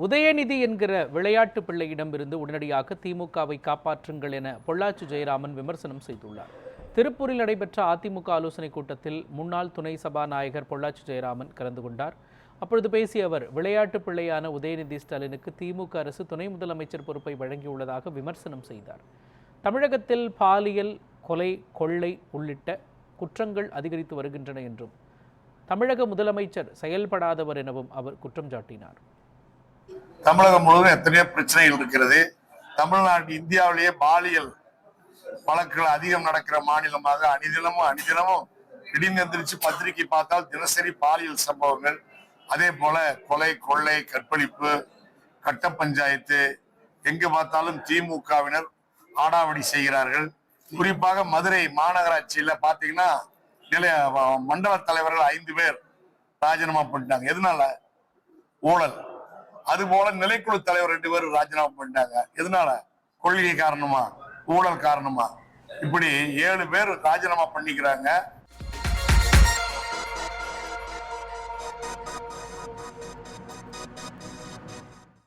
உதயநிதி என்கிற விளையாட்டு பிள்ளையிடமிருந்து உடனடியாக திமுகவை காப்பாற்றுங்கள் என பொள்ளாச்சி ஜெயராமன் விமர்சனம் செய்துள்ளார். திருப்பூரில் நடைபெற்ற அதிமுக ஆலோசனைக் கூட்டத்தில் முன்னாள் துணை சபாநாயகர் பொள்ளாச்சி ஜெயராமன் கலந்து கொண்டார். அப்பொழுது பேசிய அவர், விளையாட்டு பிள்ளையான உதயநிதி ஸ்டாலினுக்கு திமுக அரசு துணை முதலமைச்சர் பொறுப்பை வழங்கியுள்ளதாக விமர்சனம் செய்தார். தமிழகத்தில் பாலியல், கொலை, கொள்ளை உள்ளிட்ட குற்றங்கள் அதிகரித்து வருகின்றன என்றும் தமிழக முதலமைச்சர் செயல்படாதவர் எனவும் அவர் குற்றம் சாட்டினார். தமிழகம் முழுவதும் எத்தனையோ பிரச்சனைகள் இருக்கிறது. தமிழ்நாடு இந்தியாவிலேயே பாலியல் வழக்குகள் அதிகம் நடக்கிற மாநிலமாக அணிதினமும் திடீர்னு எந்திரிச்சு பத்திரிகை பார்த்தால் தினசரி பாலியல் சம்பவங்கள், அதே போல கொலை, கொள்ளை, கற்பழிப்பு, கட்ட பஞ்சாயத்து, எங்கு பார்த்தாலும் திமுகவினர் ஆடாவடி செய்கிறார்கள். குறிப்பாக மதுரை மாநகராட்சியில பாத்தீங்கன்னா மண்டல தலைவர்கள் 5 பேர் ராஜினாமா பண்ணிட்டாங்க. எதனால? ஊழல். அது போல நிலைக்குழு தலைவர் 2 பேர் ராஜினாமா பண்ணிட்டாங்க. எதனால? கொள்கை காரணமா, ஊழல் காரணமா. இப்படி 7 பேர் ராஜினாமா பண்ணிக்கிறாங்க.